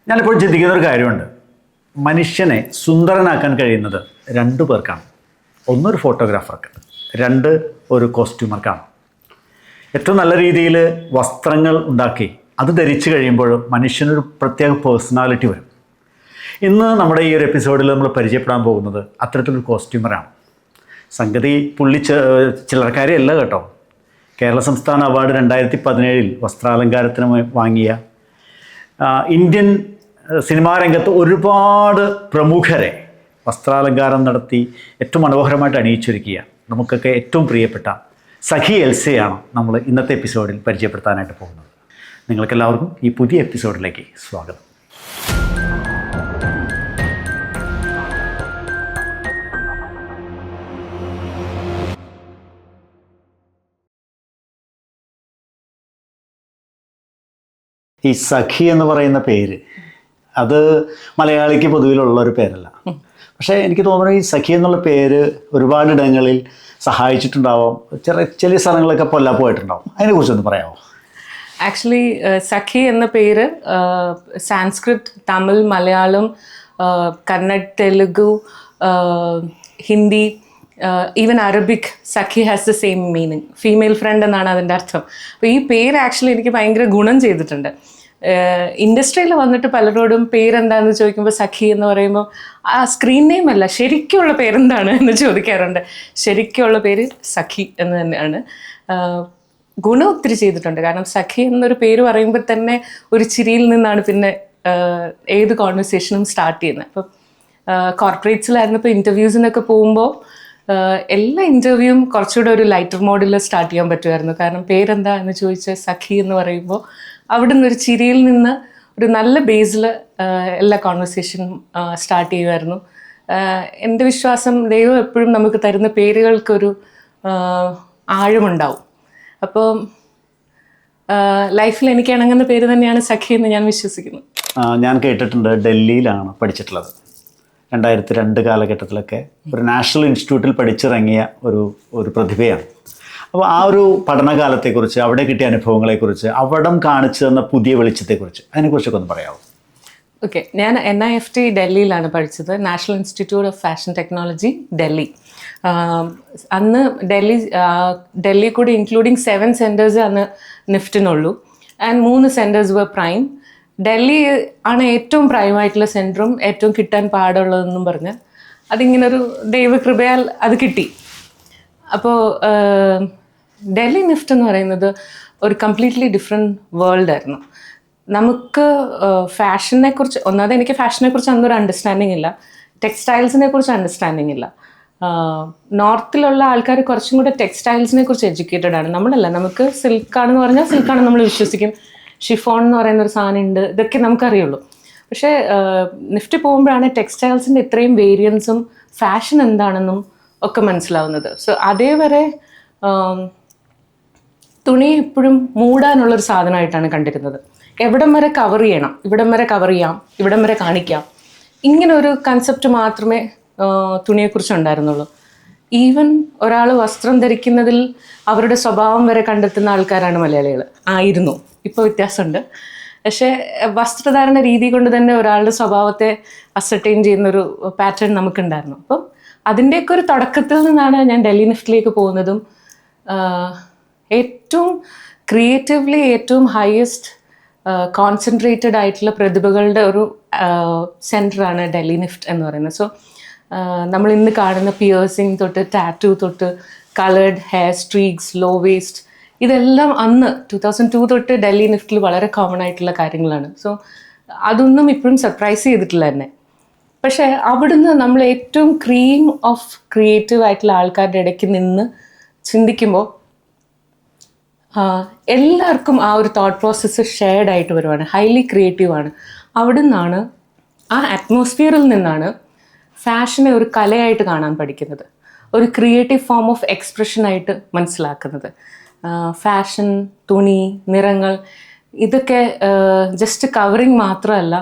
ഞാനിപ്പോൾ ചിന്തിക്കുന്ന ഒരു കാര്യമുണ്ട്. മനുഷ്യനെ സുന്ദരനാക്കാൻ കഴിയുന്നത് രണ്ടു പേർക്കാണ്. ഒന്നൊരു ഫോട്ടോഗ്രാഫർക്ക്, രണ്ട് ഒരു കോസ്റ്റ്യൂമർക്കാണ്. ഏറ്റവും നല്ല രീതിയിൽ വസ്ത്രങ്ങൾ ഉണ്ടാക്കി അത് ധരിച്ചു കഴിയുമ്പോൾ മനുഷ്യനൊരു പ്രത്യേക പേഴ്സണാലിറ്റി വരും. ഇന്ന് നമ്മുടെ ഈ ഒരു എപ്പിസോഡിൽ നമ്മൾ പരിചയപ്പെടാൻ പോകുന്നത് അത്തരത്തിലൊരു കോസ്റ്റ്യൂമറാണ്. സംഗതി പുള്ളി ചില്ലറക്കാരിയല്ല കേട്ടോ. കേരള സംസ്ഥാന അവാർഡ് 2017 വസ്ത്രാലങ്കാരത്തിന് വാങ്ങിയ, ഇന്ത്യൻ സിനിമാ രംഗത്ത് ഒരുപാട് പ്രമുഖരെ വസ്ത്രാലങ്കാരം നടത്തി ഏറ്റവും മനോഹരമായിട്ട് അണിയിച്ചൊരുക്കിയ നമുക്കൊക്കെ ഏറ്റവും പ്രിയപ്പെട്ട സഖി എൽസയാണ് നമ്മൾ ഇന്നത്തെ എപ്പിസോഡിൽ പരിചയപ്പെടുത്താനായിട്ട് പോകുന്നത്. നിങ്ങൾക്കെല്ലാവർക്കും ഈ പുതിയ എപ്പിസോഡിലേക്ക് സ്വാഗതം. ഈ സഖി എന്ന് പറയുന്ന പേര്, അത് മലയാളിക്ക് പൊതുവിലുള്ളൊരു പേരല്ല. പക്ഷേ എനിക്ക് തോന്നുന്നു ഈ സഖി എന്നുള്ള പേര് ഒരുപാടിടങ്ങളിൽ സഹായിച്ചിട്ടുണ്ടാവും. ചില സ്ഥലങ്ങളൊക്കെ പോയിട്ടുണ്ടാവും. അതിനെക്കുറിച്ചൊന്ന് പറയാമോ? ആക്ച്വലി സഖി എന്ന പേര് Sanskrit, Tamil, Malayalam, Kannada, Telugu, Hindi, even Arabic Sakhi has the same meaning. Female friend എന്നാണ് അതിൻ്റെ അർത്ഥം. അപ്പോൾ ഈ പേര് ആക്ച്വലി എനിക്ക് ഭയങ്കര ഗുണം ചെയ്തിട്ടുണ്ട്. ഇൻഡസ്ട്രിയിൽ വന്നിട്ട് പലരോടും പേരെന്താണെന്ന് ചോദിക്കുമ്പോൾ സഖി എന്ന് പറയുമ്പോൾ ആ സ്ക്രീൻ നെയിം അല്ല, ശരിക്കുള്ള പേരെന്താണ് എന്ന് ചോദിക്കാറുണ്ട്. ശരിക്കുള്ള പേര് സഖി എന്ന് തന്നെയാണ്. ഗുണം ഒത്തിരി ചെയ്തിട്ടുണ്ട്. കാരണം സഖി എന്നൊരു പേര് പറയുമ്പോൾ തന്നെ ഒരു ചിരിയിൽ നിന്നാണ് പിന്നെ ഏത് കോൺവെർസേഷനും സ്റ്റാർട്ട് ചെയ്യുന്നത്. അപ്പം കോർപ്പറേറ്റ്സിലായിരുന്നപ്പോൾ ഇൻ്റർവ്യൂസിനൊക്കെ പോകുമ്പോൾ എല്ലാ ഇൻ്റർവ്യൂവും കുറച്ചുകൂടെ ഒരു ലൈറ്റർ മോഡിൽ സ്റ്റാർട്ട് ചെയ്യാൻ പറ്റുമായിരുന്നു. കാരണം പേരെന്താ എന്ന് ചോദിച്ചാൽ സഖി എന്ന് പറയുമ്പോൾ അവിടെ നിന്നൊരു ചിരിയിൽ നിന്ന് ഒരു നല്ല ബേസിൽ എല്ലാ കോൺവെർസേഷനും സ്റ്റാർട്ട് ചെയ്യുമായിരുന്നു. എൻ്റെ വിശ്വാസം ദൈവം എപ്പോഴും നമുക്ക് തരുന്ന പേരുകൾക്കൊരു ആഴമുണ്ടാവും. അപ്പോൾ ലൈഫിൽ എനിക്ക് ഇണങ്ങുന്ന പേര് തന്നെയാണ് സഖി എന്ന് ഞാൻ വിശ്വസിക്കുന്നു. ഞാൻ കേട്ടിട്ടുണ്ട് ഡൽഹിയിലാണ് പഠിച്ചിട്ടുള്ളത്. 2002 കാലഘട്ടത്തിലൊക്കെ ഒരു നാഷണൽ ഇൻസ്റ്റിറ്റ്യൂട്ടിൽ പഠിച്ചിറങ്ങിയ ഒരു പ്രതിഭയാണ്. അപ്പോൾ ആ ഒരു പഠനകാലത്തെക്കുറിച്ച്, അവിടെ കിട്ടിയ അനുഭവങ്ങളെക്കുറിച്ച്, അവിടം കാണിച്ചു തന്ന പുതിയ വെളിച്ചത്തെക്കുറിച്ച്, അതിനെക്കുറിച്ചൊക്കെ ഒന്ന് പറയാമോ? ഓക്കെ, ഞാൻ NIFT ഡൽഹിയിലാണ് പഠിച്ചത്, national institute of fashion technology, Delhi. അന്ന് ഡൽഹി കൂടി ഇൻക്ലൂഡിങ് 7 സെൻറ്റേഴ്സ് അന്ന് നിഫ്റ്റിനുള്ളൂ. And 3 centres were prime. Delhi ആണ് ഏറ്റവും പ്രൈമായിട്ടുള്ള സെൻറ്ററും ഏറ്റവും കിട്ടാൻ പാടുള്ളതെന്നും പറഞ്ഞ് അതിങ്ങനൊരു ദൈവകൃപയാൽ അത് കിട്ടി. അപ്പോൾ ഡൽഹി നിഫ്റ്റ് എന്ന് പറയുന്നത് ഒരു കംപ്ലീറ്റ്ലി ഡിഫറെൻറ്റ് വേൾഡ് ആയിരുന്നു. നമുക്ക് ഫാഷനെ കുറിച്ച്, ഒന്നാമത് എനിക്ക് ഫാഷനെ കുറിച്ച് അന്നൊരു അണ്ടർസ്റ്റാൻഡിങ് ഇല്ല, ടെക്സ്റ്റൈൽസിനെ കുറിച്ച് അണ്ടർസ്റ്റാൻഡിങ് ഇല്ല. നോർത്തിലുള്ള ആൾക്കാർ കുറച്ചും കൂടെ ടെക്സ്റ്റൈൽസിനെ കുറിച്ച് എഡ്യൂക്കേറ്റഡ് ആണ്. നമ്മളല്ല, നമുക്ക് സിൽക്കാണെന്ന് പറഞ്ഞാൽ സിൽക്കാണെന്ന് നമ്മൾ വിശ്വസിക്കും. ഷിഫോൺ എന്ന് പറയുന്ന ഒരു സാധനം ഉണ്ട്, ഇതൊക്കെ നമുക്കറിയുള്ളൂ. പക്ഷേ നിഫ്റ്റ് പോകുമ്പോഴാണ് ടെക്സ്റ്റൈൽസിൻ്റെ ഇത്രയും വേരിയൻസും ഫാഷൻ എന്താണെന്നും ഒക്കെ മനസ്സിലാവുന്നത്. സോ അതേവരെ തുണി എപ്പോഴും മൂടാനുള്ളൊരു സാധനമായിട്ടാണ് കണ്ടിരുന്നത്. എവിടം വരെ കവർ ചെയ്യണം, ഇവിടം വരെ കവർ ചെയ്യാം, ഇവിടം വരെ കാണിക്കാം, ഇങ്ങനെ ഒരു കൺസെപ്റ്റ് മാത്രമേ തുണിയെക്കുറിച്ച് ഉണ്ടായിരുന്നുള്ളൂ. ഈവൻ ഒരാൾ വസ്ത്രം ധരിക്കുന്നതിൽ അവരുടെ സ്വഭാവം വരെ കണ്ടെത്തുന്ന ആൾക്കാരാണ് മലയാളികൾ ആയിരുന്നു. ഇപ്പോൾ വ്യത്യാസമുണ്ട്. പക്ഷേ വസ്ത്രധാരണ രീതി കൊണ്ട് തന്നെ ഒരാളുടെ സ്വഭാവത്തെ അസർട്ടൈൻ ചെയ്യുന്നൊരു പാറ്റേൺ നമുക്കുണ്ടായിരുന്നു. അപ്പം അതിൻ്റെയൊക്കെ ഒരു തുടക്കത്തിൽ നിന്നാണ് ഞാൻ ഡൽഹി നിഫ്റ്റിലേക്ക് പോകുന്നതും. ഏറ്റവും ക്രിയേറ്റീവ്ലി ഏറ്റവും ഹയസ്റ്റ് കോൺസെൻട്രേറ്റഡ് ആയിട്ടുള്ള പ്രതിഭകളുടെ ഒരു സെൻറ്ററാണ് ഡൽഹി നിഫ്റ്റ് എന്ന് പറയുന്നത്. സോ നമ്മൾ ഇന്ന് കാണുന്ന പിയേഴ്സിങ് തൊട്ട് ടാറ്റു തൊട്ട് coloured hair streaks, low waist, ഇതെല്ലാം അന്ന് 2002 തൊട്ട് ഡൽഹി നിഫ്റ്റിൽ വളരെ കോമൺ ആയിട്ടുള്ള കാര്യങ്ങളാണ്. സോ അതൊന്നും ഇപ്പോഴും സർപ്രൈസ് ചെയ്തിട്ടില്ല എന്നെ. പക്ഷേ അവിടുന്ന് നമ്മൾ ഏറ്റവും ക്രീം ഓഫ് ക്രിയേറ്റീവ് ആയിട്ടുള്ള ആൾക്കാരുടെ ഇടയ്ക്ക് നിന്ന് ചിന്തിക്കുമ്പോൾ എല്ലാവർക്കും ആ ഒരു തോട്ട് പ്രോസസ്സ് ഷെയർഡ് ആയിട്ട് വരുവാണ്, ഹൈലി ക്രിയേറ്റീവാണ്. അവിടെ നിന്നാണ്, ആ അറ്റ്മോസ്ഫിയറിൽ നിന്നാണ് ഫാഷനെ ഒരു കലയായിട്ട് കാണാൻ പഠിക്കുന്നത്, ഒരു ക്രിയേറ്റീവ് ഫോം ഓഫ് എക്സ്പ്രഷനായിട്ട് മനസ്സിലാക്കുന്നത്. ഫാഷൻ, തുണി, നിറങ്ങൾ, ഇതൊക്കെ ജസ്റ്റ് കവറിങ് മാത്രമല്ല,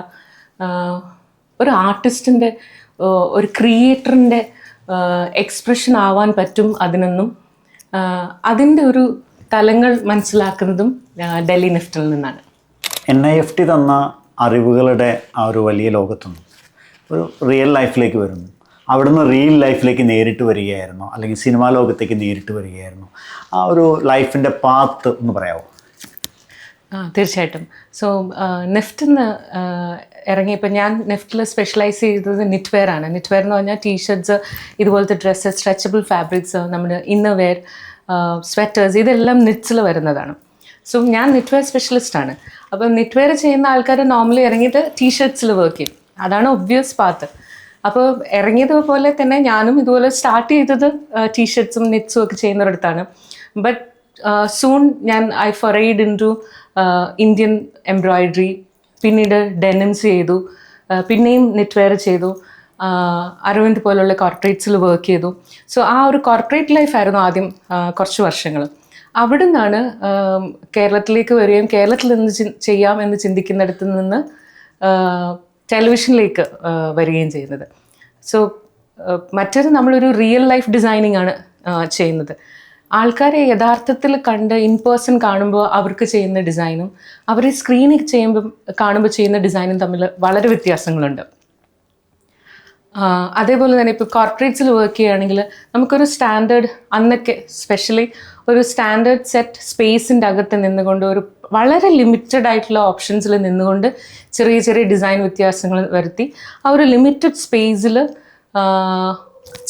ഒരു ആർട്ടിസ്റ്റിൻ്റെ, ഒരു ക്രിയേറ്ററിൻ്റെ എക്സ്പ്രഷൻ ആവാൻ പറ്റും അതിനൊന്നും. അതിൻ്റെ ഒരു തലങ്ങൾ മനസ്സിലാക്കുന്നതും ഡൽഹി നിഫ്റ്റിൽ നിന്നാണ്. NIFT തന്ന അറിവുകളുടെ ആ ഒരു വലിയ ലോകത്തുനിന്നും ഒരു റിയൽ ലൈഫിലേക്ക് വരുന്നു. അവിടുന്ന് റിയൽ ലൈഫിലേക്ക് നേരിട്ട് വരികയായിരുന്നു, അല്ലെങ്കിൽ സിനിമാ ലോകത്തേക്ക് നേരിട്ട് വരികയായിരുന്നു. ആ ഒരു ലൈഫിൻ്റെ പാത്ത് ഒന്ന് പറയാമോ? തീർച്ചയായിട്ടും. സോ നെഫ്റ്റിന്ന് ഇറങ്ങിയപ്പോൾ ഞാൻ നെഫ്റ്റിൽ സ്പെഷ്യലൈസ് ചെയ്തത് നിറ്റ് വെയർ ആണ്. നിറ്റ് വെയർ എന്ന് പറഞ്ഞാൽ ടീഷർട്ട്സ്, ഇതുപോലത്തെ ഡ്രസ്സ്, സ്ട്രെച്ചബിൾ ഫാബ്രിക്സ്, നമ്മുടെ ഇന്നർ വെയർ, സ്വെറ്റേഴ്സ്, ഇതെല്ലാം നിറ്റ്സിൽ വരുന്നതാണ്. സോ ഞാൻ നിറ്റ് വെയർ സ്പെഷ്യലിസ്റ്റാണ്. അപ്പം നിറ്റ് വെയർ ചെയ്യുന്ന ആൾക്കാർ നോർമലി ഇറങ്ങിയിട്ട് ടീഷർട്ട്സിൽ വർക്ക് ചെയ്യും. അതാണ് ഒബ്വിയസ് പാത്ത്. അപ്പോൾ ഇറങ്ങിയതുപോലെ തന്നെ ഞാനും ഇതുപോലെ സ്റ്റാർട്ട് ചെയ്തത് ടീഷർട്ട്സും നിറ്റ്സും ഒക്കെ ചെയ്യുന്നിടത്താണ്. But soon I forayed into Indian embroidery, പിന്നീട് ഡെനിംസ് ചെയ്തു, പിന്നെയും നിറ്റ് വെയർ ചെയ്തു, അരവിന്ദ് പോലുള്ള കോർപ്പറേറ്റ്സിൽ വർക്ക് ചെയ്തു. സോ ആ ഒരു കോർപ്പറേറ്റ് ലൈഫായിരുന്നു ആദ്യം കുറച്ച് വർഷങ്ങൾ. അവിടെ നിന്നാണ് കേരളത്തിലേക്ക് വരികയും കേരളത്തിൽ നിന്ന് ചെയ്യാം എന്ന് ചിന്തിക്കുന്നിടത്ത് നിന്ന് ടെലിവിഷനിലേക്ക് വരികയും ചെയ്യുന്നത്. സോ മറ്റൊരു നമ്മളൊരു റിയൽ ലൈഫ് ഡിസൈനിങ് ആണ് ചെയ്യുന്നത്. ആൾക്കാരെ യഥാർത്ഥത്തിൽ കണ്ട് ഇൻ പേഴ്സൺ കാണുമ്പോൾ അവർക്ക് ചെയ്യുന്ന ഡിസൈനും അവർ സ്ക്രീനിൽ കാണുമ്പോൾ ചെയ്യുന്ന ഡിസൈനും തമ്മിൽ വളരെ വ്യത്യാസങ്ങളുണ്ട്. അതേപോലെ തന്നെ ഇപ്പോൾ കോർപ്പറേറ്റ്സിൽ വർക്ക് ചെയ്യുകയാണെങ്കിൽ നമുക്കൊരു സ്റ്റാൻഡേർഡ്, അന്നൊക്കെ സ്പെഷ്യലി ഒരു സ്റ്റാൻഡേർഡ് സെറ്റ് സ്പേസിൻ്റെ അകത്ത് നിന്നുകൊണ്ട് ഒരു വളരെ ലിമിറ്റഡ് ആയിട്ടുള്ള ഓപ്ഷൻസിൽ നിന്നുകൊണ്ട് ചെറിയ ചെറിയ ഡിസൈൻ വ്യത്യാസങ്ങൾ വരുത്തി ആ ഒരു ലിമിറ്റഡ് സ്പേസിൽ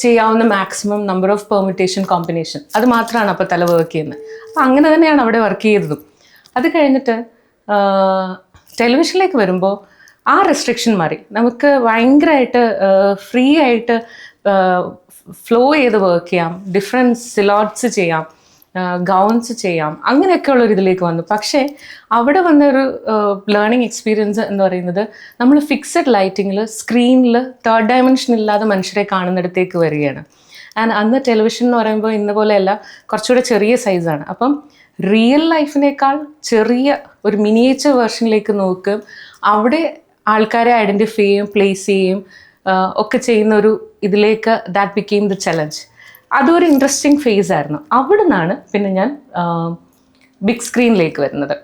ചെയ്യാവുന്ന maximum number of permutation combination, അത് മാത്രമാണ് അപ്പോൾ തല വർക്ക് ചെയ്യുന്നത്. അപ്പോൾ അങ്ങനെ തന്നെയാണ് അവിടെ വർക്ക് ചെയ്തതും. അത് കഴിഞ്ഞിട്ട് ടെലിവിഷനിലേക്ക് വരുമ്പോൾ ആ റെസ്ട്രിക്ഷൻ മാറി. നമുക്ക് ഭയങ്കരമായിട്ട് ഫ്രീ ആയിട്ട് ഫ്ലോ ചെയ്ത് വർക്ക് ചെയ്യാം, ഡിഫറെൻറ്റ് സിലോട്ട്സ് ചെയ്യാം, ഗൗൺസ് ചെയ്യാം, അങ്ങനെയൊക്കെയുള്ളൊരു ഇതിലേക്ക് വന്നു. പക്ഷേ അവിടെ വന്നൊരു ലേണിംഗ് എക്സ്പീരിയൻസ് എന്ന് പറയുന്നത് നമ്മൾ ഫിക്സഡ് ലൈറ്റിങ്ങിൽ സ്ക്രീനിൽ തേർഡ് ഡയമെൻഷൻ ഇല്ലാതെ മനുഷ്യരെ കാണുന്നിടത്തേക്ക് വരികയാണ്. ആൻഡ് അന്ന് ടെലിവിഷൻ എന്ന് പറയുമ്പോൾ ഇന്ന പോലെയല്ല, കുറച്ചുകൂടെ ചെറിയ സൈസാണ്. അപ്പം റിയൽ ലൈഫിനേക്കാൾ ചെറിയ ഒരു മിനിയേച്ചർ വേർഷനിലേക്ക് നോക്കും, അവിടെ ആൾക്കാരെ ഐഡൻറ്റിഫൈ ചെയ്യും, പ്ലേസ് ചെയ്യും ഒക്കെ ചെയ്യുന്ന ഒരു ഇതിലേക്ക് ദാറ്റ് ബിക്കെയിം ദ ചലഞ്ച്. അതൊരു ഇൻട്രസ്റ്റിംഗ് ഫേസ് ആയിരുന്നു. അവിടെ നിന്നാണ് പിന്നെ ഞാൻ ബിഗ് സ്ക്രീനിലേക്ക് വരുന്നത്.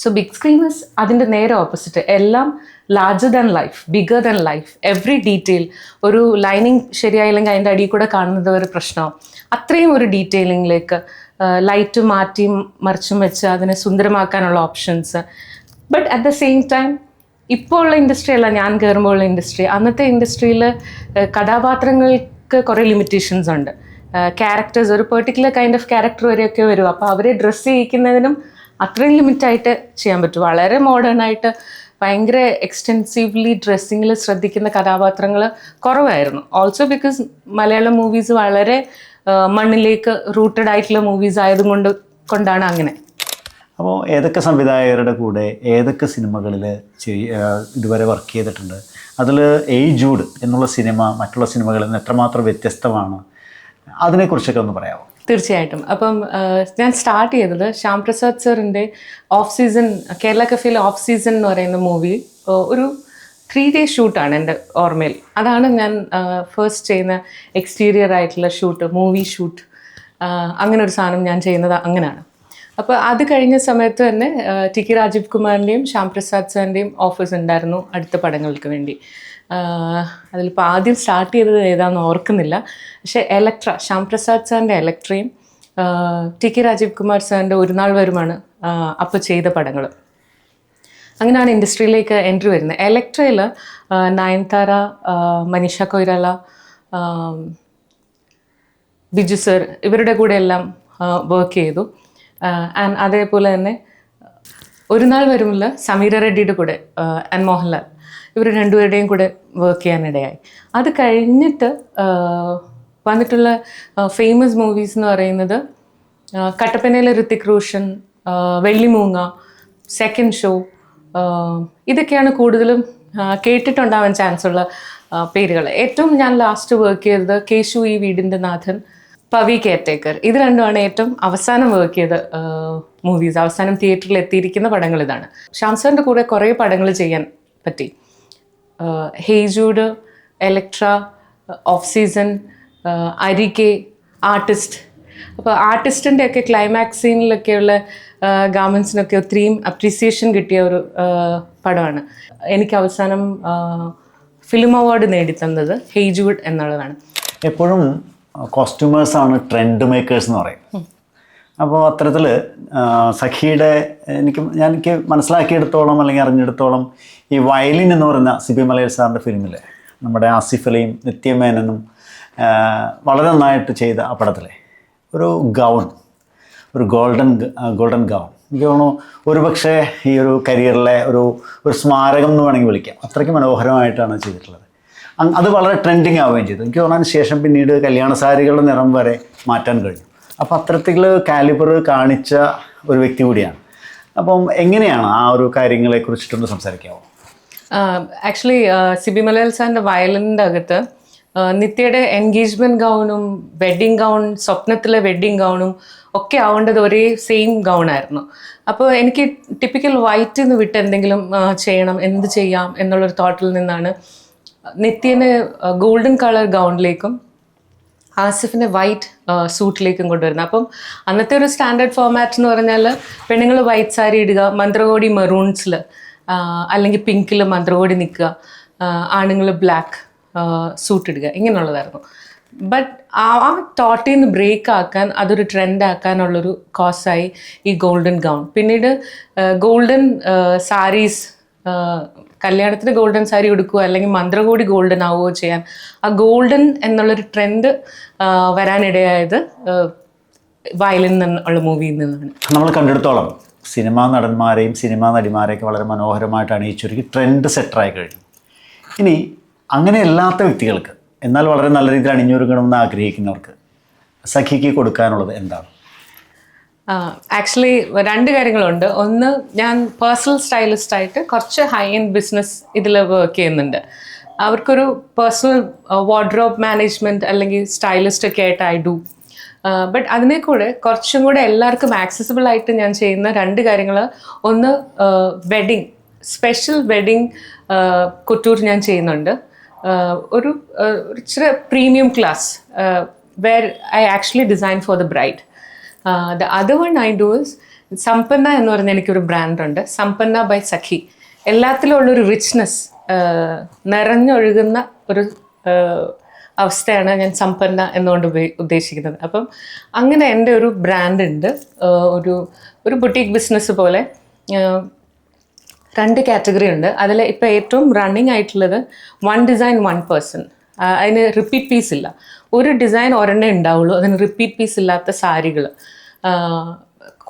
സോ ബിഗ് സ്ക്രീൻ ഇസ് അതിൻ്റെ നേരെ ഓപ്പോസിറ്റ്. എല്ലാം larger than life, bigger than life, every detail. ഒരു ലൈനിങ് ശരിയായില്ലെങ്കിൽ അതിൻ്റെ അടിയിൽ കൂടെ കാണുന്നത് ഒരു പ്രശ്നമാവും. അത്രയും ഒരു ഡീറ്റെയിലിങ്ങിലേക്ക് ലൈറ്റ് മാറ്റിയും മറിച്ചും വെച്ച് അതിനെ സുന്ദരമാക്കാനുള്ള options. But at the same time ഇപ്പോൾ ഉള്ള ഇൻഡസ്ട്രി അല്ല ഞാൻ കയറുമ്പോൾ ഉള്ള ഇൻഡസ്ട്രി. അന്നത്തെ ഇൻഡസ്ട്രിയിൽ കഥാപാത്രങ്ങൾക്ക് കുറേ ലിമിറ്റേഷൻസ് ഉണ്ട്. ക്യാരക്ടേഴ്സ് ഒരു പെർട്ടിക്കുലർ കൈൻഡ് ഓഫ് ക്യാരക്ടർ വരെയൊക്കെ വരും. അപ്പോൾ അവരെ ഡ്രസ്സ് ചെയ്യിക്കുന്നതിനും അത്രയും ലിമിറ്റായിട്ട് ചെയ്യാൻ പറ്റും. വളരെ മോഡേൺ ആയിട്ട് ഭയങ്കര എക്സ്റ്റെൻസീവ്ലി ഡ്രസ്സിങ്ങിൽ ശ്രദ്ധിക്കുന്ന കഥാപാത്രങ്ങൾ കുറവായിരുന്നു. ഓൾസോ ബിക്കോസ് മലയാളം മൂവീസ് വളരെ മണ്ണിലേക്ക് റൂട്ടഡ് ആയിട്ടുള്ള മൂവീസ് കൊണ്ടാണ് അങ്ങനെ. അപ്പോൾ ഏതൊക്കെ സംവിധായകരുടെ കൂടെ ഏതൊക്കെ സിനിമകളിൽ ഇതുവരെ വർക്ക് ചെയ്തിട്ടുണ്ട്? അതിൽ ഏജൂഡ് എന്നുള്ള സിനിമ മറ്റുള്ള സിനിമകളിൽ നിന്ന് എത്രമാത്രം വ്യത്യസ്തമാണ്? അതിനെക്കുറിച്ചൊക്കെ ഒന്ന് പറയാമോ? തീർച്ചയായിട്ടും. അപ്പം ഞാൻ സ്റ്റാർട്ട് ചെയ്തത് ശ്യാം പ്രസാദ് സാറിൻ്റെ ഓഫ് സീസൺ, കേരള കഫേയിൽ ഓഫ് സീസൺ എന്ന് പറയുന്ന മൂവി ഒരു 3 day ഷൂട്ടാണ് എൻ്റെ ഓർമ്മയിൽ. അതാണ് ഞാൻ ഫസ്റ്റ് ചെയ്യുന്ന എക്സ്റ്റീരിയർ ആയിട്ടുള്ള ഷൂട്ട്, മൂവി ഷൂട്ട്. അങ്ങനെ ഒരു സാധനം ഞാൻ ചെയ്യുന്നത് അങ്ങനെയാണ്. അപ്പോൾ അത് കഴിഞ്ഞ സമയത്ത് തന്നെ ടി കെ രാജീവ് കുമാറിൻ്റെയും ശ്യാം പ്രസാദ് സാറിൻ്റെയും ഓഫേഴ്സ് ഉണ്ടായിരുന്നു അടുത്ത പടങ്ങൾക്ക് വേണ്ടി. അതിലിപ്പോൾ ആദ്യം സ്റ്റാർട്ട് ചെയ്തത് ഏതാണെന്ന് ഓർക്കുന്നില്ല. പക്ഷേ എലക്ട്ര, ശ്യാം പ്രസാദ് സാറിൻ്റെ എലക്ട്രയും ടി കെ രാജീവ് കുമാർ സാറിൻ്റെ ഒരു നാൾ വരുമാണ് അപ്പോൾ ചെയ്ത പടങ്ങൾ. അങ്ങനെയാണ് ഇൻഡസ്ട്രിയിലേക്ക് എൻട്രി വരുന്നത്. എലക്ട്രയിൽ നയൻതാര, മനീഷ കൊയ്രാല, ബിജു സർ ഇവരുടെ കൂടെ എല്ലാം വർക്ക് ചെയ്തു. ആൻഡ് അതേപോലെ തന്നെ ഒരു നാൾ വരുമ്പോൾ സമീര റെഡ്ഡിയുടെ കൂടെ ആൻഡ് മോഹൻലാൽ ഇവർ രണ്ടുപേരുടെയും കൂടെ വർക്ക് ചെയ്യാനിടയായി. അത് കഴിഞ്ഞിട്ട് വന്നിട്ടുള്ള ഫേമസ് മൂവീസ് എന്ന് പറയുന്നത് കട്ടപ്പനയിലെ ഋത്തിക് റോഷൻ, വെള്ളിമൂങ്ങ, സെക്കൻഡ് ഷോ, ഇതൊക്കെയാണ് കൂടുതലും കേട്ടിട്ടുണ്ടാവാൻ ചാൻസ് ഉള്ള പേരുകൾ. ഏറ്റവും ഞാൻ ലാസ്റ്റ് വർക്ക് ചെയ്തത് കേശു ഈ വീടിൻ്റെ നാഥൻ, പവി കെയർടേക്കർ, ഇത് രണ്ടുമാണ് ഏറ്റവും അവസാനം വർക്ക് ചെയ്ത മൂവീസ്. അവസാനം തിയേറ്ററിൽ എത്തിയിരിക്കുന്ന പടങ്ങൾ ഇതാണ്. ശ്യാം സാറിൻ്റെ കൂടെ കുറേ പടങ്ങൾ ചെയ്യാൻ പറ്റി. ഹേജൂഡ്, എലക്ട്ര, ഓഫ് സീസൺ, അരികെ, ആർട്ടിസ്റ്റ്. അപ്പോൾ ആർട്ടിസ്റ്റിൻ്റെ ഒക്കെ ക്ലൈമാക്സ് സീനിലൊക്കെയുള്ള ഗാർമെൻസിനൊക്കെ ഒത്തിരിയും അപ്രീസിയേഷൻ കിട്ടിയ ഒരു പടമാണ്. എനിക്ക് അവസാനം ഫിലിം അവാർഡ് നേടിത്തന്നത് ഹേജ്വുഡ് എന്നുള്ളതാണ്. എപ്പോഴും കോസ്റ്റ്യൂമേഴ്സാണ് ട്രെൻഡ് മേക്കേഴ്സ് എന്ന് പറയും. അപ്പോൾ അത്തരത്തിൽ സഖിയുടെ എനിക്ക് മനസ്സിലാക്കിയെടുത്തോളം അല്ലെങ്കിൽ അറിഞ്ഞെടുത്തോളം ഈ വയലിൻ എന്ന് പറയുന്ന സിബി മലയിൽ സാറിൻ്റെ ഫിലിമിൽ നമ്മുടെ ആസിഫ് അലിയും നിത്യമേനനും വളരെ നന്നായിട്ട് ചെയ്ത ആ പടത്തിലെ ഒരു ഗൗൺ, ഒരു ഗോൾഡൻ ഗൗൺ, എനിക്ക് തോന്നുന്നു ഒരുപക്ഷെ ഈ ഒരു കരിയറിലെ ഒരു സ്മാരകം എന്ന് വേണമെങ്കിൽ വിളിക്കാം. അത്രയ്ക്ക് മനോഹരമായിട്ടാണ് ചെയ്തിട്ടുള്ളത്. അത് വളരെ ട്രെൻഡിങ് ആവുകയും ചെയ്തു. എനിക്ക് തോന്നാൻ ശേഷം പിന്നീട് കല്യാണ സാരികളുടെ നിറം വരെ മാറ്റാൻ കഴിഞ്ഞു. അപ്പോൾ അത്തരത്തിൽ കാലിബർ കാണിച്ച ഒരു വ്യക്തി കൂടിയാണ്. അപ്പം എങ്ങനെയാണ് ആ ഒരു കാര്യങ്ങളെക്കുറിച്ചിട്ടൊന്ന് സംസാരിക്കാമോ? ആക്ച്വലി സിബി മലയാൽ സാറിൻ്റെ വയലിൻ്റെ അകത്ത് നിത്യയുടെ എൻഗേജ്മെൻറ്റ് ഗൗണും വെഡ്ഡിങ് ഗൗൺ, സ്വപ്നത്തിലെ വെഡ്ഡിങ് ഗൗണും ഒക്കെ ആവേണ്ടത് ഒരേ സെയിം ഗൗണായിരുന്നു. അപ്പോൾ എനിക്ക് ടിപ്പിക്കൽ വൈറ്റിൽ നിന്ന് വിട്ട് എന്തെങ്കിലും ചെയ്യണം, എന്ത് ചെയ്യാം എന്നുള്ളൊരു തോട്ടിൽ നിന്നാണ് നിത്യനെ ഗോൾഡൻ കളർ ഗൗണിലേക്കും ആസിഫിനെ വൈറ്റ് സൂട്ടിലേക്കും കൊണ്ടുവരുന്നത്. അപ്പം അന്നത്തെ ഒരു സ്റ്റാൻഡേർഡ് ഫോമാറ്റ് എന്ന് പറഞ്ഞാൽ പെണ്ണുങ്ങൾ വൈറ്റ് സാരി ഇടുക, മന്ത്രകോടി മെറൂൺസിൽ അല്ലെങ്കിൽ പിങ്കിൽ മന്ത്രകോടി നിൽക്കുക, ആണുങ്ങൾ ബ്ലാക്ക് സൂട്ട് ഇടുക, ഇങ്ങനെയുള്ളതായിരുന്നു. ബട്ട് ആ തോട്ടിൽ നിന്ന് ബ്രേക്ക് ആക്കാൻ, അതൊരു ട്രെൻഡ് ആക്കാനുള്ളൊരു കോസായി ഈ ഗോൾഡൻ ഗൗൺ. പിന്നീട് ഗോൾഡൻ സാരീസ്, കല്യാണത്തിന് ഗോൾഡൻ സാരി ഉടുക്കുക അല്ലെങ്കിൽ മന്ത്രകോടി ഗോൾഡൻ ആവുകയോ ചെയ്യാൻ ആ ഗോൾഡൻ എന്നുള്ളൊരു ട്രെൻഡ് വരാനിടയായത് വയലിൻ എന്നുള്ള മൂവിയിൽ നിന്നാണ്. നമ്മൾ കണ്ടെടുത്തോളം സിനിമാ നടന്മാരെയും സിനിമാ നടിമാരെയൊക്കെ വളരെ മനോഹരമായിട്ട് അണിയിച്ചൊരുക്കി ട്രെൻഡ് സെറ്ററായി കഴിഞ്ഞു. ഇനി അങ്ങനെ അല്ലാത്ത വ്യക്തികൾക്ക്, എന്നാൽ വളരെ നല്ല രീതിയിൽ അണിഞ്ഞൊരുങ്ങണമെന്ന് ആഗ്രഹിക്കുന്നവർക്ക് സഖിക്ക് കൊടുക്കാനുള്ളത് എന്താണ്? ആക്ച്വലി രണ്ട് കാര്യങ്ങളുണ്ട്. ഒന്ന്, ഞാൻ പേഴ്സണൽ സ്റ്റൈലിസ്റ്റായിട്ട് കുറച്ച് ഹൈ എൻഡ് ബിസിനസ് ഇതിൽ വർക്ക് ചെയ്യുന്നുണ്ട്. അവർക്കൊരു പേഴ്സണൽ വാർഡ്രോബ് മാനേജ്മെൻറ്റ് അല്ലെങ്കിൽ സ്റ്റൈലിസ്റ്റ് ഒക്കെ ആയിട്ട് ഐ ഡു. ബട്ട് അതിനെ കൂടെ കുറച്ചും കൂടെ എല്ലാവർക്കും ആക്സസിബിൾ ആയിട്ട് ഞാൻ ചെയ്യുന്ന രണ്ട് കാര്യങ്ങൾ, ഒന്ന് വെഡിങ്, സ്പെഷ്യൽ വെഡിങ് കുട്ടൂർ ഞാൻ ചെയ്യുന്നുണ്ട്. ഒരു ഇച്ചിരി premium class where I actually design for the bride. The other one I do is Sampanna എന്ന് പറഞ്ഞ എനിക്കൊരു ബ്രാൻഡുണ്ട്, സമ്പന്ന ബൈ സഖി. എല്ലാത്തിലും ഉള്ളൊരു റിച്ച്നെസ്, നിറഞ്ഞൊഴുകുന്ന ഒരു അവസ്ഥയാണ് ഞാൻ സമ്പന്ന എന്നുകൊണ്ട് ഉദ്ദേശിക്കുന്നത്. അപ്പം അങ്ങനെ എൻ്റെ ഒരു ബ്രാൻഡ് ഉണ്ട്, ഒരു ബുട്ടീക്ക് ബിസിനസ് പോലെ. രണ്ട് കാറ്റഗറി ഉണ്ട്. അതിൽ ഇപ്പോൾ ഏറ്റവും റണ്ണിങ് ആയിട്ടുള്ളത് വൺ ഡിസൈൻ വൺ പേഴ്സൺ. അതിന് റിപ്പീറ്റ് പീസ് ഇല്ല. ഒരു ഡിസൈൻ ഒരെണ്ണേ ഉണ്ടാവുള്ളൂ, അതിന് റിപ്പീറ്റ് പീസ് ഇല്ലാത്ത സാരികൾ.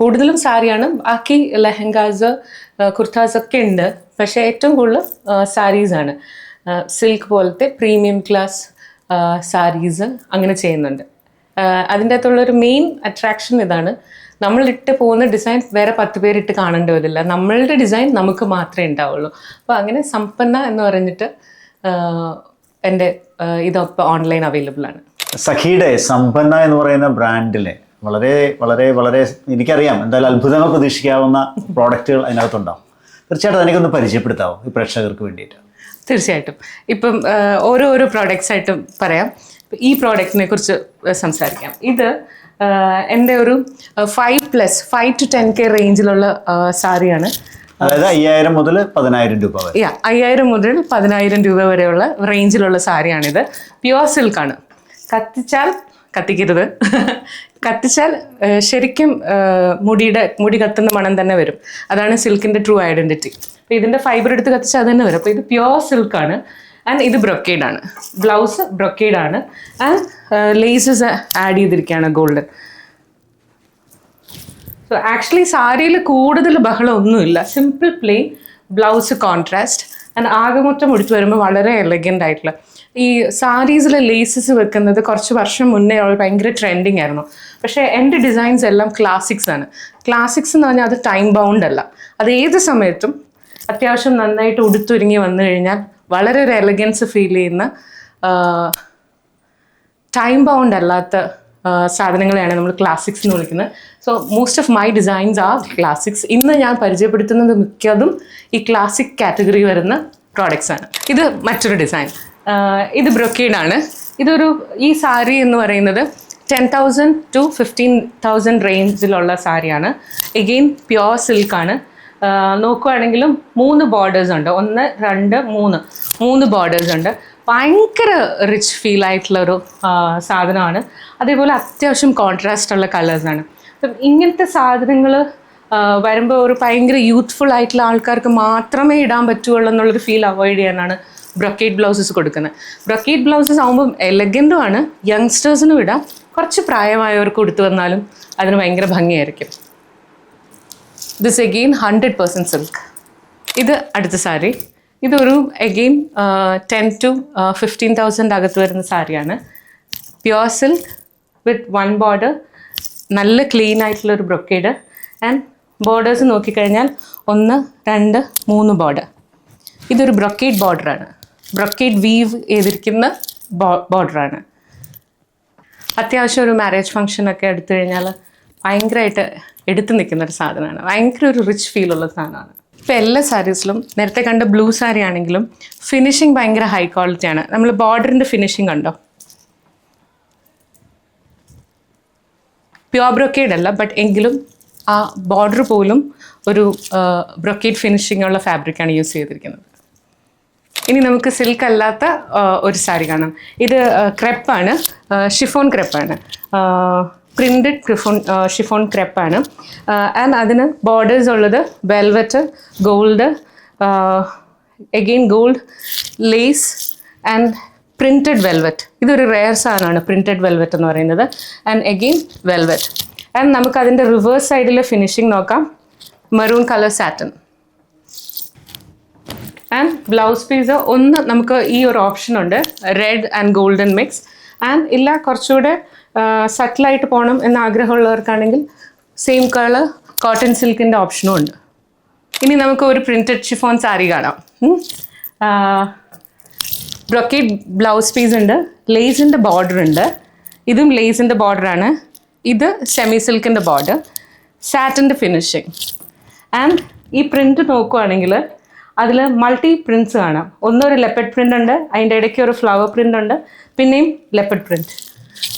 കൂടുതലും സാരിയാണ്, ബാക്കി ലെഹങ്കാസ്, കുർത്താസ് ഒക്കെ ഉണ്ട്. പക്ഷേ ഏറ്റവും കൂടുതൽ സാരീസാണ്. സിൽക്ക് പോലത്തെ പ്രീമിയം ക്ലാസ് സാരീസ് അങ്ങനെ ചെയ്യുന്നുണ്ട്. അതിൻ്റെ അകത്തുള്ളൊരു മെയിൻ അട്രാക്ഷൻ ഇതാണ്, നമ്മളിട്ട് പോകുന്ന ഡിസൈൻ വേറെ 10 പേരിട്ട് കാണേണ്ടി വരില്ല, നമ്മളുടെ ഡിസൈൻ നമുക്ക് മാത്രമേ ഉണ്ടാവുള്ളൂ. അപ്പോൾ അങ്ങനെ സമ്പന്ന എന്ന് പറഞ്ഞിട്ട് എൻ്റെ ഇതൊപ്പം ഓൺലൈൻ അവൈലബിൾ ആണ്. സഖിയുടെ സമ്പന്ന എന്ന് പറയുന്ന ബ്രാൻഡിലെ വളരെ വളരെ വളരെ എനിക്കറിയാം എന്തായാലും അത്ഭുതങ്ങൾ പ്രതീക്ഷിക്കാവുന്ന പ്രോഡക്റ്റുകൾ അതിനകത്തുണ്ടാവും. തീർച്ചയായിട്ടും എനിക്കൊന്ന് പരിചയപ്പെടുത്താമോ ഈ പ്രേക്ഷകർക്ക് വേണ്ടിയിട്ട്? തീർച്ചയായിട്ടും. ഇപ്പം ഓരോ പ്രോഡക്റ്റ്സ് ആയിട്ടും പറയാം. ഈ പ്രോഡക്റ്റിനെ കുറിച്ച് സംസാരിക്കാം. ഇത് എൻ്റെ ഒരു 5 to 10K റേഞ്ചിലുള്ള സാരിയാണ്. അതായത് 5000 മുതൽ 10000 രൂപ വരെ. 5000 മുതൽ 10000 രൂപ വരെയുള്ള റേഞ്ചിലുള്ള സാരിയാണിത്. പ്യുവർ സിൽക്കാണ്. കത്തിക്കരുത്. കത്തിച്ചാൽ ശരിക്കും മുടി കത്തുന്ന മണം തന്നെ വരും. അതാണ് സിൽക്കിൻ്റെ ട്രൂ ഐഡൻറ്റിറ്റി. അപ്പോൾ ഇതിൻ്റെ ഫൈബർ എടുത്ത് കത്തിച്ചാൽ അത് തന്നെ വരും. അപ്പോൾ ഇത് പ്യുവർ സിൽക്കാണ്. ആൻഡ് ഇത് ബ്രൊക്കേഡാണ്. ബ്ലൗസ് ബ്രൊക്കേഡാണ്. ആൻഡ് ലേസസ് ആഡ് ചെയ്തിരിക്കുകയാണ് ഗോൾഡൻ. സോ ആക്ച്വലി സാരിയിൽ കൂടുതൽ ബഹളമൊന്നുമില്ല. Simple plain blouse contrast and ആകെമൊത്തം മുടിച്ചു വരുമ്പോൾ വളരെ എലഗൻ്റ് ആയിട്ടുള്ള. ഈ സാരീസിൽ ലേസസ് വെക്കുന്നത് കുറച്ച് വർഷം മുന്നേ ഭയങ്കര ട്രെൻഡിങ് ആയിരുന്നു. പക്ഷേ എൻ്റെ ഡിസൈൻസ് എല്ലാം ക്ലാസിക്സ് ആണ്. ക്ലാസിക്സ് എന്ന് പറഞ്ഞാൽ അത് ടൈം ബൗണ്ട് അല്ല. അത് ഏത് സമയത്തും അത്യാവശ്യം നന്നായിട്ട് ഉടുത്തൊരുങ്ങി വന്നു കഴിഞ്ഞാൽ വളരെ ഒരു എലഗൻസ് ഫീൽ ചെയ്യുന്ന ടൈം ബൗണ്ട് അല്ലാത്ത സാധനങ്ങളെയാണ് നമ്മൾ ക്ലാസിക്സ് എന്ന് വിളിക്കുന്നത്. So most of my designs are classics. ഇന്ന് ഞാൻ പരിചയപ്പെടുത്തുന്നത് മിക്കതും ഈ ക്ലാസിക് കാറ്റഗറി വരുന്ന പ്രോഡക്റ്റ്സ് ആണ്. ഇത് മറ്റൊരു ഡിസൈൻ. ഇത് ബ്രൊക്കേഡാണ്. ഈ സാരി എന്ന് പറയുന്നത് 10,000 to 15,000 റേഞ്ചിലുള്ള സാരിയാണ്. എഗെയിൻ പ്യുവർ സിൽക്കാണ്. നോക്കുകയാണെങ്കിലും 3 ബോർഡേഴ്സ് ഉണ്ട്, 1 2 3 ബോർഡേഴ്സ് ഉണ്ട്. ഭയങ്കര റിച്ച് ഫീൽ ആയിട്ടുള്ളൊരു സാധനമാണ്. അതേപോലെ അത്യാവശ്യം കോൺട്രാസ്റ്റ് ഉള്ള കളേഴ്സാണ്. അപ്പം ഇങ്ങനത്തെ സാധനങ്ങൾ വരുമ്പോൾ ഒരു ഭയങ്കര യൂത്ത്ഫുൾ ആയിട്ടുള്ള ആൾക്കാർക്ക് മാത്രമേ ഇടാൻ പറ്റുള്ളൂ എന്നുള്ളൊരു ഫീൽ അവോയ്ഡ് ചെയ്യാനാണ് ബ്രൊക്കേറ്റ് ബ്ലൗസസ് കൊടുക്കുന്നത്. ബ്രൊക്കേറ്റ് ബ്ലൗസസ് ആകുമ്പം എലഗൻറ്റും ആണ്, യങ്സ്റ്റേഴ്സിനും ഇടാം, കുറച്ച് പ്രായമായവർക്ക് കൊടുത്തു വന്നാലും അതിന് ഭയങ്കര ഭംഗിയായിരിക്കും. This again 100% silk. ഇത് അടുത്ത സാരി. ഇതൊരു എഗെയിൻ 10 to 15,000 അകത്ത് വരുന്ന സാരിയാണ്. പ്യുവർ സിൽക്ക് വിത്ത് 1 ബോർഡർ, നല്ല ക്ലീൻ ആയിട്ടുള്ളൊരു ബ്രൊക്കേഡ്. ആൻഡ് ബോർഡേഴ്സ് നോക്കിക്കഴിഞ്ഞാൽ 1 2 3 ബോർഡർ. ഇതൊരു ബ്രൊക്കേഡ് ബോർഡറാണ്, ബ്രൊക്കേഡ് വീവ് ചെയ്തിരിക്കുന്ന ബോർഡറാണ്. അത്യാവശ്യം ഒരു മാരേജ് ഫംഗ്ഷനൊക്കെ എടുത്തു കഴിഞ്ഞാൽ ഭയങ്കരമായിട്ട് എടുത്തു നിൽക്കുന്നൊരു സാധനമാണ്, ഭയങ്കര ഒരു റിച്ച് ഫീലുള്ള സാധനമാണ്. ഇപ്പോൾ എല്ലാ സാരീസിലും നേരത്തെ കണ്ട ബ്ലൂ സാരി ആണെങ്കിലും ഫിനിഷിങ് ഭയങ്കര ഹൈ ക്വാളിറ്റിയാണ്. നമ്മൾ ബോർഡറിൻ്റെ ഫിനിഷിങ് കണ്ടോ, പ്യുവർ ബ്രൊക്കേഡ് അല്ല, ബട്ട് എങ്കിലും ആ ബോർഡർ പോലും ഒരു ബ്രൊക്കേഡ് ഫിനിഷിംഗ് ഉള്ള ഫാബ്രിക്കാണ് യൂസ് ചെയ്തിരിക്കുന്നത്. ഇനി നമുക്ക് സിൽക്ക് അല്ലാത്ത ഒരു സാരി കാണാം. ഇത് ക്രെപ്പാണ്, ഷിഫോൺ ക്രെപ്പാണ്, പ്രിൻറ്റഡ് ഷിഫോൺ ക്രെപ്പാണ്. ആൻഡ് അതിന് ബോർഡേഴ്സ് ഉള്ളത് velvet, gold, again gold, lace and printed velvet. ഇതൊരു റെയർ സാധനമാണ് പ്രിൻറ്റഡ് വെൽവെറ്റ് എന്ന് പറയുന്നത്. And again velvet. ആൻഡ് നമുക്ക് അതിൻ്റെ റിവേഴ്സ് സൈഡിലെ ഫിനിഷിംഗ് നോക്കാം, maroon colour satin. And blouse piece ഒന്ന് നമുക്ക് ഈ ഒരു ഓപ്ഷൻ ഉണ്ട്, red and golden mix. And ഇല്ല കുറച്ചുകൂടെ സട്ടിലായിട്ട് പോകണം എന്ന് ആഗ്രഹമുള്ളവർക്കാണെങ്കിൽ സെയിം കളർ കോട്ടൺ സിൽക്കിൻ്റെ ഓപ്ഷനും ഉണ്ട്. ഇനി നമുക്ക് ഒരു പ്രിൻറ്റഡ് ഷിഫോൺ സാരി കാണാം. ബ്രൊക്കേഡ് ബ്ലൗസ് പീസ് ഉണ്ട്, ലേസിൻ്റെ ബോർഡർ ഉണ്ട്. ഇതും ലേസിൻ്റെ ബോർഡറാണ്. ഇത് സെമി സിൽക്കിൻ്റെ ബോർഡർ, സാറ്റിൻ്റെ ഫിനിഷിങ്. ആൻഡ് ഈ പ്രിൻറ്റ് നോക്കുകയാണെങ്കിൽ അതിൽ മൾട്ടി പ്രിൻറ്റ്സ് കാണാം. ഒന്നൊരു ലെപ്പഡ് പ്രിൻ്റ് ഉണ്ട്, അതിൻ്റെ ഇടയ്ക്ക് ഒരു ഫ്ലവർ പ്രിൻ്റ് ഉണ്ട്, പിന്നെയും ലെപ്പഡ് പ്രിൻറ്റ്.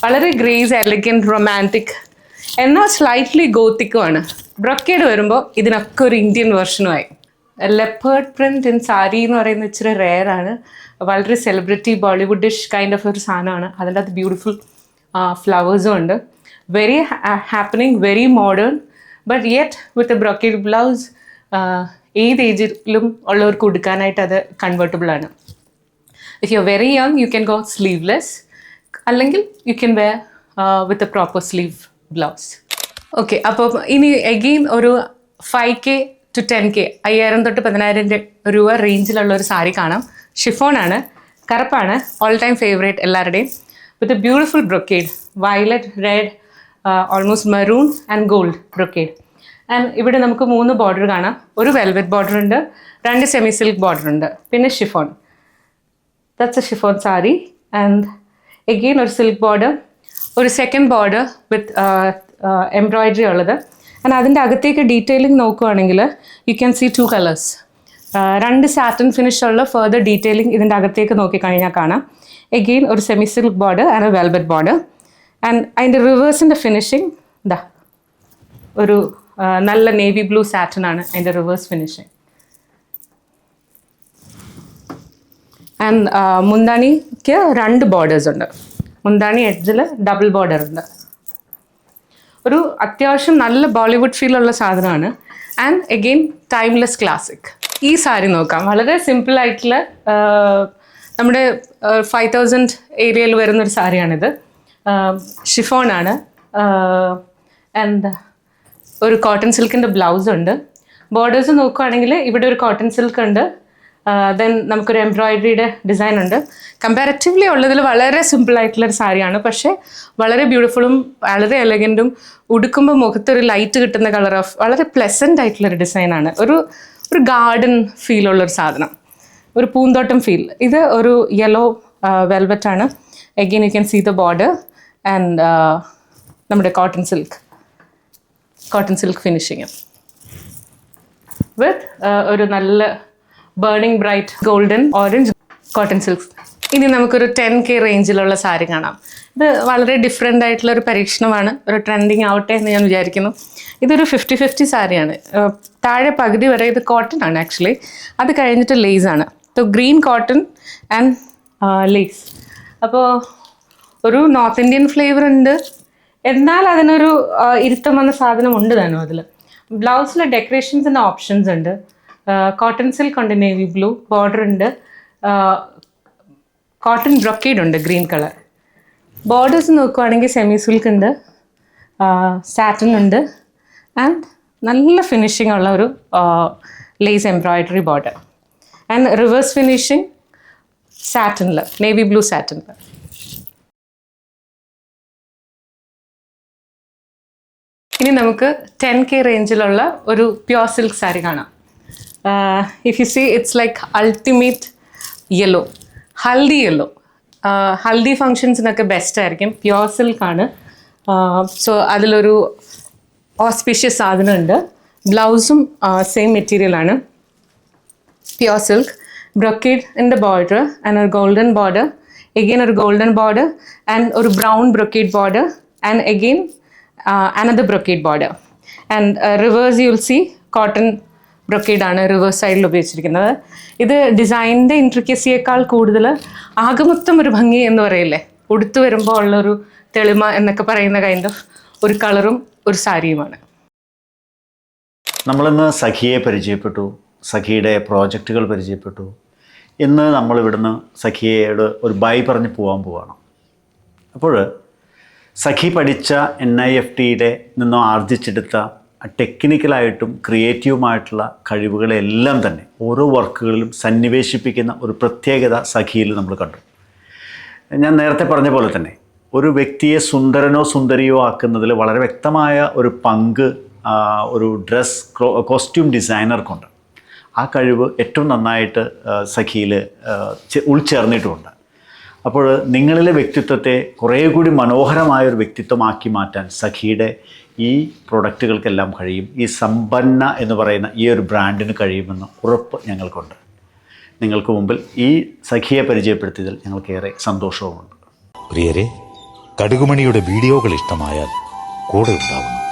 വളരെ ഗ്രേസ്, എലഗൻറ്റ്, റൊമാൻറ്റിക് എന്നാൽ സ്ലൈറ്റ്ലി ഗോത്തിക്കുമാണ്. ബ്രൊക്കേഡ് വരുമ്പോൾ ഇതിനൊക്കെ ഒരു ഇന്ത്യൻ വെർഷനുമായി. ലെപ്പേർഡ് പ്രിൻറ്റ് ഇൻ സാരി എന്ന് പറയുന്നത് ഇച്ചിരി റെയർ ആണ്, വളരെ സെലിബ്രിറ്റി ബോളിവുഡിഷ് കൈൻഡ് ഓഫ് ഒരു സാധനമാണ്. അതിൻ്റെ അത് ബ്യൂട്ടിഫുൾ ഫ്ലവേഴ്സും ഉണ്ട്. Very happening, very modern, but yet with a brocade blouse ഏത് ഏജിലും ഉള്ളവർക്ക് കൊടുക്കാനായിട്ട് അത് കൺവേർട്ടബിൾ ആണ്. If you are very young you can go sleeveless, അല്ലെങ്കിൽ you can wear with a proper sleeve blouse. Okay, അപ്പോൾ ഇനി എഗെയിൻ ഒരു 5K to 10K, 5,000 തൊട്ട് 10,000 രൂപ റേഞ്ചിലുള്ള ഒരു സാരി കാണാം. ഷിഫോണാണ്, കറുപ്പാണ്, ഓൾ ടൈം ഫേവറേറ്റ് എല്ലാവരുടെയും, with a beautiful brocade, violet, red, almost maroon and gold brocade. And ഇവിടെ നമുക്ക് 3 ബോർഡർ കാണാം. ഒരു വെൽവെറ്റ് ബോർഡർ ഉണ്ട്, 2 സെമി സിൽക്ക് ബോർഡർ ഉണ്ട്, പിന്നെ chiffon. That's a chiffon sari. And again ഒരു സിൽക്ക് ബോർഡർ, ഒരു സെക്കൻഡ് ബോർഡർ വിത്ത് എംബ്രോയിഡറി ഉള്ളത്. ആൻഡ് അതിൻ്റെ അകത്തേക്ക് ഡീറ്റെയിലിംഗ് നോക്കുകയാണെങ്കിൽ you can see 2 colours. 2 satin finish ഉള്ള ഫെർദർ ഡീറ്റെയിലിംഗ് ഇതിൻ്റെ അകത്തേക്ക് നോക്കിക്കഴിഞ്ഞാൽ കാണാം. എഗെയിൻ ഒരു semi silk border and a velvet border. And അതിൻ്റെ റിവേഴ്സിൻ്റെ ഫിനിഷിങ് ഇതാ ഒരു നല്ല നേവി ബ്ലൂ സാറ്റൻ ആണ് അതിൻ്റെ റിവേഴ്സ് ഫിനിഷിങ്. ആൻഡ് മുന്താണിക്ക് 2 ബോർഡേഴ്സ് ഉണ്ട്, മുന്താണി എഡ്ജിൽ ഡബിൾ ബോർഡർ ഉണ്ട്. ഒരു അത്യാവശ്യം നല്ല ബോളിവുഡ് ഫീലുള്ള സാധനമാണ്. And again timeless classic. ഈ സാരി നോക്കാം, വളരെ സിമ്പിളായിട്ടുള്ള നമ്മുടെ 5,000 ഏരിയയിൽ വരുന്നൊരു സാരിയാണിത്. ഷിഫോണാണ്. ആൻഡ് ഒരു കോട്ടൺ സിൽക്കിൻ്റെ ബ്ലൗസ് ഉണ്ട്. ബോർഡേഴ്സ് നോക്കുകയാണെങ്കിൽ ഇവിടെ ഒരു കോട്ടൺ സിൽക്ക് ഉണ്ട്, ദെൻ നമുക്കൊരു എംബ്രോയിഡറിയുടെ ഡിസൈൻ ഉണ്ട്. കമ്പാരിറ്റീവ്ലി ഉള്ളതിൽ വളരെ സിമ്പിളായിട്ടുള്ളൊരു സാരിയാണ്, പക്ഷേ വളരെ ബ്യൂട്ടിഫുള്ളും വളരെ എലഗൻറ്റും, ഉടുക്കുമ്പോൾ മുഖത്തൊരു ലൈറ്റ് കിട്ടുന്ന കളർ ഓഫ് വളരെ പ്ലെസൻ്റ് ആയിട്ടുള്ളൊരു ഡിസൈനാണ്. ഒരു ഗാർഡൻ ഫീലുള്ളൊരു സാധനം, ഒരു പൂന്തോട്ടം ഫീൽ. ഇത് ഒരു യെല്ലോ വെൽവെറ്റ് ആണ്. Again you can see the border and നമ്മുടെ കോട്ടൺ സിൽക്ക് ഫിനിഷിങ് വിത്ത് ഒരു നല്ല burning bright golden orange cotton silk. ഇനി നമുക്കൊരു 10K റേഞ്ചിലുള്ള സാരി കാണാം. ഇത് വളരെ ഡിഫറെൻ്റ് ആയിട്ടുള്ള ഒരു പരീക്ഷണമാണ്, ഒരു ട്രെൻഡിങ് ആവട്ടെ എന്ന് ഞാൻ വിചാരിക്കുന്നു. ഇതൊരു 50-50 സാരിയാണ്. താഴെ പകുതി വരെ ഇത് കോട്ടൺ ആണ് ആക്ച്വലി, അത് കഴിഞ്ഞിട്ട് ലേസ് ആണ്. Green cotton and lace. അപ്പോൾ ഒരു നോർത്ത് ഇന്ത്യൻ ഫ്ലേവർ ഉണ്ട്, എന്നാൽ അതിനൊരു ഇരുത്തം വന്ന സാധനം ഉണ്ട് താനും അതിൽ. ബ്ലൗസിൽ ഡെക്കറേഷൻസിൻ്റെ ഓപ്ഷൻസ് ഉണ്ട്. കോട്ടൺ സിൽക്ക് ഉണ്ട്, നേവി ബ്ലൂ ബോർഡർ ഉണ്ട്, കോട്ടൺ ബ്രൊക്കേഡ് ഉണ്ട് ഗ്രീൻ കളർ. ബോർഡേഴ്സ് നോക്കുവാണെങ്കിൽ സെമി സിൽക്ക് ഉണ്ട്, സാറ്റൻ ഉണ്ട്, ആൻഡ് നല്ല ഫിനിഷിംഗ് ഉള്ള ഒരു lace embroidery border. And reverse finishing സാറ്റനിൽ, നേവി ബ്ലൂ സാറ്റനിൽ. ഇനി നമുക്ക് 10K റേഞ്ചിലുള്ള ഒരു പ്യോർ സിൽക്ക് സാരി കാണാം. If you see it's like ultimate yellow, haldi yellow. Haldi ഫങ്ഷൻസിനൊക്കെ ബെസ്റ്റ് ആയിരിക്കും. പ്യോർ സിൽക്കാണ്. സോ അതിലൊരു ഓസ്പീഷ്യസ് സാധനമുണ്ട്. ബ്ലൗസും സെയിം മെറ്റീരിയലാണ്, പ്യോർ സിൽക്ക്. ബ്രൊക്കേഡിൻ്റെ ബോർഡർ ആൻഡ് ഒരു ഗോൾഡൻ ബോർഡർ, എഗെയിൻ ഒരു ഗോൾഡൻ ബോർഡർ ആൻഡ് ഒരു brown brocade border and again another brocade border. And reverse you'll see cotton brocade ആണ് റിവേഴ്സ് സൈഡിൽ ഉപയോഗിച്ചിരിക്കുന്നത്. ഇത് ഡിസൈനിൻ്റെ ഇൻട്രിക്കസിയേക്കാൾ കൂടുതൽ ആകമൊത്തം ഒരു ഭംഗി എന്ന് പറയില്ലേ, ഉടുത്തു വരുമ്പോൾ ഉള്ളൊരു തെളിമ എന്നൊക്കെ പറയുന്ന കൈൻഡ് ഓഫ് ഒരു കളറും ഒരു സാരിയുമാണ്. നമ്മളിന്ന് സഖിയെ പരിചയപ്പെട്ടു, സഖിയുടെ പ്രോജക്റ്റുകൾ പരിചയപ്പെട്ടു. ഇന്ന് നമ്മളിവിടുന്ന് സഖിയോട് ഒരു ബൈ പറഞ്ഞ് പോവാണ്. അപ്പോൾ സഖി പഠിച്ച NIFTയുടെ നിന്നും ആർജിച്ചെടുത്ത ടെക്നിക്കലായിട്ടും ക്രിയേറ്റീവുമായിട്ടുള്ള കഴിവുകളെല്ലാം തന്നെ ഓരോ വർക്കുകളിലും സന്നിവേശിപ്പിക്കുന്ന ഒരു പ്രത്യേകത സഖിയിൽ നമ്മൾ കണ്ടു. ഞാൻ നേരത്തെ പറഞ്ഞ പോലെ തന്നെ ഒരു വ്യക്തിയെ സുന്ദരനോ സുന്ദരിയോ ആക്കുന്നതിൽ വളരെ വ്യക്തമായ ഒരു പങ്ക് ഒരു ഡ്രസ് കോസ്റ്റ്യൂം ഡിസൈനർക്കുണ്ട്. ആ കഴിവ് ഏറ്റവും നന്നായിട്ട് സഖിയിൽ ഉൾച്ചേർന്നിട്ടുമുണ്ട്. അപ്പോൾ നിങ്ങളിലെ വ്യക്തിത്വത്തെ കുറേ കൂടി മനോഹരമായൊരു വ്യക്തിത്വമാക്കി മാറ്റാൻ സഖിയുടെ ഈ പ്രൊഡക്റ്റുകൾക്കെല്ലാം കഴിയും. ഈ സമ്പന്ന എന്ന് പറയുന്ന ഈ ഒരു ബ്രാൻഡിന് കഴിയുമെന്ന് ഉറപ്പ് ഞങ്ങൾക്കുണ്ട്. നിങ്ങൾക്ക് മുമ്പിൽ ഈ സഖിയെ പരിചയപ്പെടുത്തിയതിൽ ഞങ്ങൾക്കേറെ സന്തോഷവുമുണ്ട്. പ്രിയരെ, കടുകുമണിയുടെ വീഡിയോകൾ ഇഷ്ടമായാൽ കൂടെ ഉണ്ടാവുന്നു.